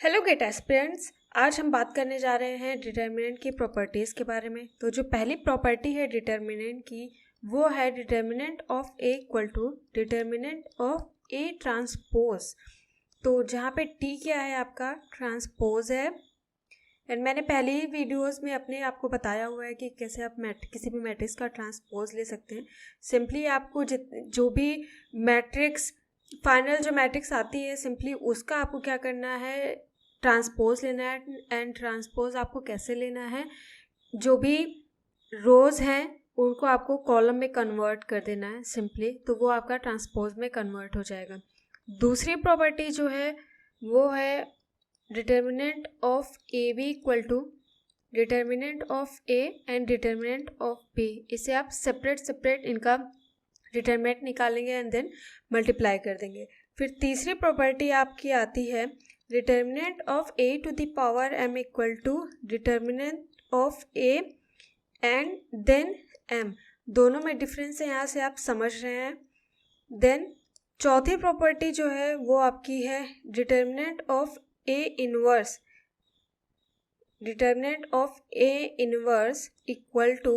Hello gate aspirants. आज हम बात करने जा रहे हैं डिटर्मिनेंट की प्रॉपर्टीज़ के बारे में। तो जो पहली प्रॉपर्टी है डिटर्मिनेंट की वो है determinant of A equal to determinant of A transpose. तो जहाँ पे टी क्या है आपका ट्रांसपोज है। एंड मैंने पहले ही वीडियोस में अपने आपको बताया हुआ है कि कैसे आप किसी भी मैट्रिक्स का ट्रांसपोज ले सकते हैं। सिंपली आपको जो भी मैट्रिक्स फाइनल जो मैट्रिक्स आती है सिंपली उसका आपको क्या करना है, ट्रांसपोज लेना है। एंड ट्रांसपोज आपको कैसे लेना है, जो भी रोज हैं उनको आपको कॉलम में कन्वर्ट कर देना है सिंपली, तो वो आपका ट्रांसपोज में कन्वर्ट हो जाएगा। दूसरी प्रॉपर्टी जो है वो है determinant of A B equal to determinant of A and determinant of B. इसे आप सेपरेट इनका डिटर्मिनेंट निकालेंगे एंड देन मल्टीप्लाई कर देंगे। फिर तीसरी प्रॉपर्टी आपकी आती है determinant of A to the power M equal to determinant of A and then M. दोनों में डिफरेंस है, यहाँ से आप समझ रहे हैं। देन चौथी प्रॉपर्टी जो है वो आपकी है determinant of A inverse equal to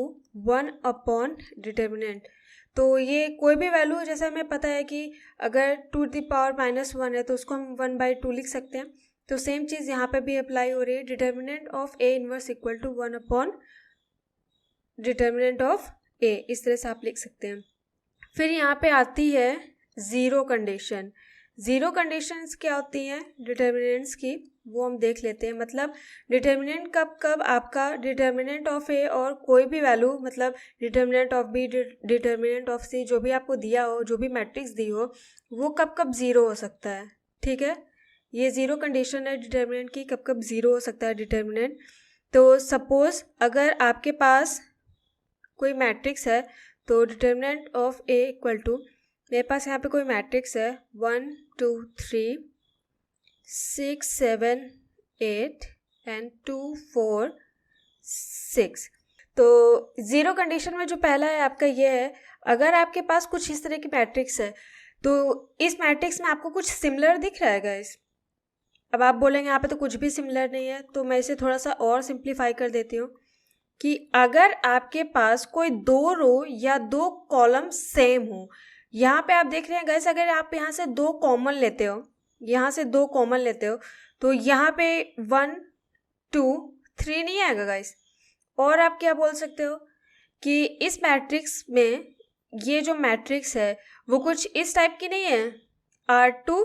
1 upon determinant. तो ये कोई भी वैल्यू है, जैसे हमें पता है कि अगर टू द पावर -1 है तो उसको हम 1/2 लिख सकते हैं। तो सेम चीज़ यहाँ पे भी अप्लाई हो रही है, determinant of A inverse equal to 1 upon determinant of A, इस तरह से आप लिख सकते हैं। फिर यहाँ पे आती है ज़ीरो कंडीशन। ज़ीरो कंडीशंस क्या होती हैं डिटर्मिनेंट्स की, वो हम देख लेते हैं। मतलब डिटर्मिनेंट कब आपका डिटर्मिनेंट ऑफ ए और कोई भी वैल्यू, मतलब determinant of B, determinant of C, जो भी आपको दिया हो, जो भी मैट्रिक्स दी हो, वो कब ज़ीरो हो सकता है। ठीक है, ये ज़ीरो कंडीशन है डिटर्मिनेंट की, कब ज़ीरो हो सकता है डिटर्मिनेंट। तो सपोज अगर आपके पास कोई मैट्रिक्स है तो determinant of A equal to, मेरे पास यहाँ पे कोई मैट्रिक्स है 1 2 3 6 7 8 एंड 2 4 6। तो ज़ीरो कंडीशन में जो पहला है आपका ये है, अगर आपके पास कुछ इस तरह की मैट्रिक्स है तो इस मैट्रिक्स में आपको कुछ सिमिलर दिख रहा है गाइस। अब आप बोलेंगे यहाँ पे तो कुछ भी सिमिलर नहीं है, तो मैं इसे थोड़ा सा और सिंप्लीफाई कर देती हूँ कि अगर आपके पास कोई 2 रो या 2 कॉलम सेम हो, यहाँ पे आप देख रहे हैं गाइस, अगर आप यहाँ से 2 कॉमन लेते हो, यहाँ से 2 कॉमन लेते हो तो यहाँ पे 1 2 3 नहीं आएगा गाइस। और आप क्या बोल सकते हो कि इस मैट्रिक्स में ये जो मैट्रिक्स है वो कुछ इस टाइप की नहीं है, R2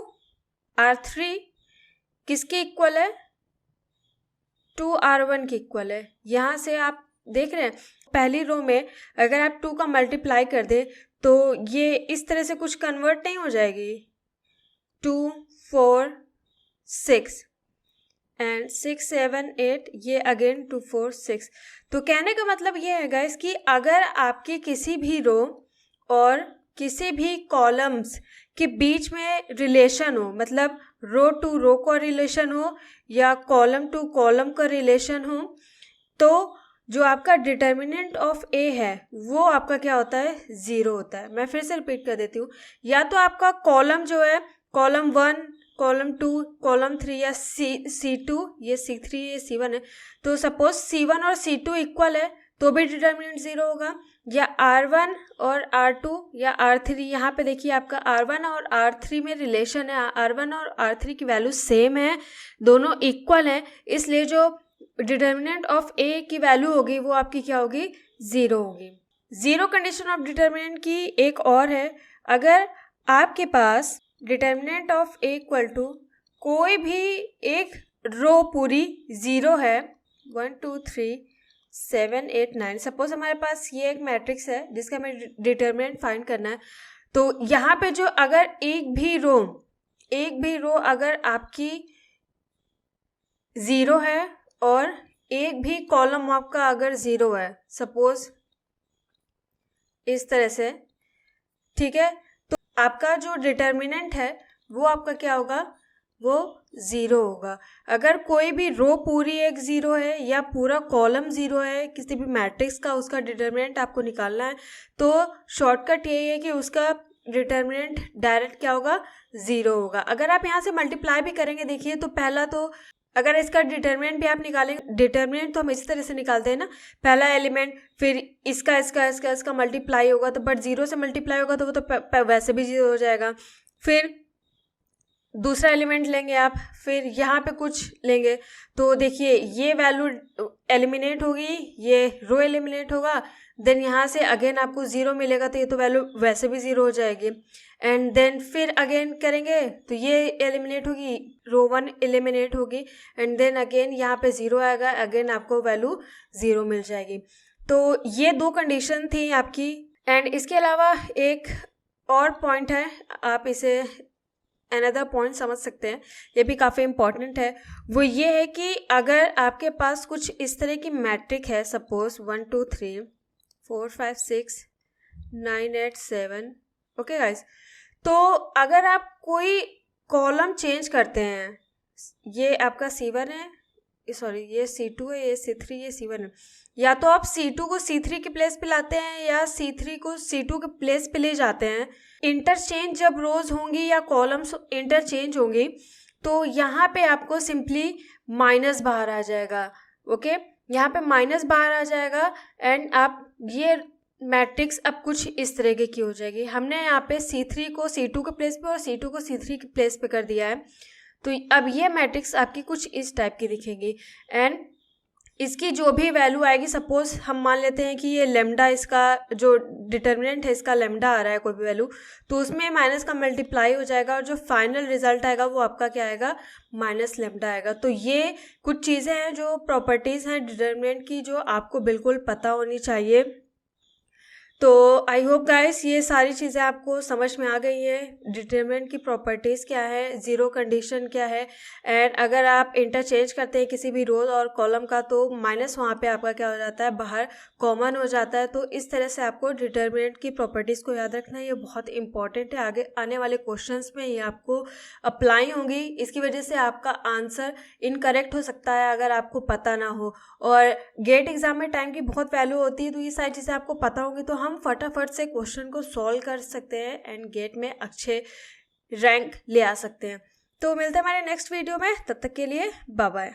R3 किसके इक्वल है, 2R1 के इक्वल है। यहाँ से आप देख रहे हैं पहली रो में अगर आप 2 का मल्टीप्लाई कर दें तो ये इस तरह से कुछ कन्वर्ट नहीं हो जाएगी, 2 4 6 एंड 6 7 8, ये अगेन 2 4 6। तो कहने का मतलब ये है गाइस कि अगर आपके किसी भी रो और किसी भी कॉलम्स के बीच में रिलेशन हो, मतलब रो टू रो का रिलेशन हो या कॉलम टू कॉलम का रिलेशन हो, तो जो आपका डिटर्मिनेंट ऑफ ए है वो आपका क्या होता है, ज़ीरो होता है। मैं फिर से रिपीट कर देती हूँ, या तो आपका कॉलम जो है कॉलम 1 कॉलम 2 कॉलम 3 या C2, ये C3 ये C1 है, तो सपोज C1 और C2 इक्वल है तो भी डिटर्मिनेंट ज़ीरो होगा, या R1 और R2 या R3। यहाँ पे देखिए आपका R1 और R3 में रिलेशन है, R1 और R3 की वैल्यू सेम है, दोनों इक्वल हैं, इसलिए जो डिटर्मिनेंट ऑफ ए की वैल्यू होगी वो आपकी क्या होगी, ज़ीरो होगी। ज़ीरो कंडीशन ऑफ डिटर्मिनेंट की एक और है, अगर आपके पास determinant of A equal to कोई भी एक रो पूरी ज़ीरो है, 1 2 3 7 8 9, सपोज हमारे पास ये एक मैट्रिक्स है जिसका हमें डिटर्मिनेंट फाइंड करना है। तो यहाँ पे जो अगर एक भी रो अगर आपकी ज़ीरो है और एक भी कॉलम आपका अगर ज़ीरो है, सपोज इस तरह से, ठीक है, तो आपका जो डिटर्मिनेंट है वो आपका क्या होगा, वो ज़ीरो होगा। अगर कोई भी रो पूरी एक ज़ीरो है या पूरा कॉलम ज़ीरो है किसी भी मैट्रिक्स का, उसका डिटर्मिनेंट आपको निकालना है, तो शॉर्टकट यही है कि उसका डिटर्मिनेंट डायरेक्ट क्या होगा, 0 होगा। अगर आप यहाँ से मल्टीप्लाई भी करेंगे, देखिए तो पहला तो अगर इसका डिटर्मिनेंट भी आप निकालेंगे, डिटर्मिनेंट तो हम इसी तरह से निकालते हैं ना, पहला एलिमेंट फिर इसका मल्टीप्लाई होगा तो बट 0 से मल्टीप्लाई होगा तो वो तो वैसे भी 0 हो जाएगा। फिर दूसरा एलिमेंट लेंगे आप, फिर यहाँ पे कुछ लेंगे तो देखिए ये वैल्यू एलिमिनेट होगी, ये रो एलिमिनेट होगा, देन यहाँ से अगेन आपको 0 मिलेगा तो ये तो वैल्यू वैसे भी 0 हो जाएगी। एंड देन फिर अगेन करेंगे तो ये एलिमिनेट होगी, रो 1 एलिमिनेट होगी, एंड देन अगेन यहाँ पे 0 आएगा, अगेन आपको वैल्यू 0 मिल जाएगी। तो ये 2 कंडीशन थी आपकी। एंड इसके अलावा एक और पॉइंट है, आप इसे अनदर पॉइंट समझ सकते हैं, ये भी काफ़ी इम्पॉर्टेंट है। वो ये है कि अगर आपके पास कुछ इस तरह की मैट्रिक है, सपोज 1 2 3 4 5 6 9 8 7, ओके गाइस, तो अगर आप कोई कॉलम चेंज करते हैं, ये आपका C1 है, सॉरी ये C2 है, ये C3, ये C1 है, या तो आप C2 को C3 के प्लेस पे लाते हैं या C3 को C2 के प्लेस पे ले जाते हैं। इंटरचेंज जब रोज होंगी या कॉलम्स इंटरचेंज होंगी तो यहाँ पे आपको सिंपली माइनस बाहर आ जाएगा, ओके, यहाँ पे माइनस बाहर आ जाएगा एंड आप ये मैट्रिक्स अब कुछ इस तरीके की हो जाएगी। हमने यहाँ पे C3 को C2 के प्लेस पे और C2 को C3 के प्लेस पे कर दिया है, तो अब ये मैट्रिक्स आपकी कुछ इस टाइप की दिखेगी। एंड इसकी जो भी वैल्यू आएगी, सपोज हम मान लेते हैं कि ये लेमडा, इसका जो डिटर्मिनेंट है इसका लेमडा आ रहा है कोई भी वैल्यू, तो उसमें माइनस का मल्टीप्लाई हो जाएगा और जो फाइनल रिजल्ट आएगा वो आपका क्या आएगा, माइनस लेमडा आएगा। तो ये कुछ चीज़ें हैं जो प्रॉपर्टीज़ हैं डिटर्मिनेंट की जो आपको बिल्कुल पता होनी चाहिए। तो आई होप गाइस ये सारी चीज़ें आपको समझ में आ गई हैं, डिटरमिनेंट की प्रॉपर्टीज़ क्या है, ज़ीरो कंडीशन क्या है, एंड अगर आप इंटरचेंज करते हैं किसी भी रो और कॉलम का तो माइनस वहाँ पे आपका क्या हो जाता है, बाहर कॉमन हो जाता है। तो इस तरह से आपको डिटरमिनेंट की प्रॉपर्टीज़ को याद रखना है, ये बहुत इंपॉर्टेंट है, आगे आने वाले क्वेश्चंस में ये आपको अप्लाई होंगी। इसकी वजह से आपका आंसर इनकरेक्ट हो सकता है अगर आपको पता ना हो, और गेट एग्जाम में टाइम की बहुत वैल्यू होती है, तो ये सारी चीज़ें आपको पता होंगी तो हम फटाफट से क्वेश्चन को सॉल्व कर सकते हैं एंड गेट में अच्छे रैंक ले आ सकते हैं। तो मिलते हैं हमारे नेक्स्ट वीडियो में, तब तक के लिए बाय बाय।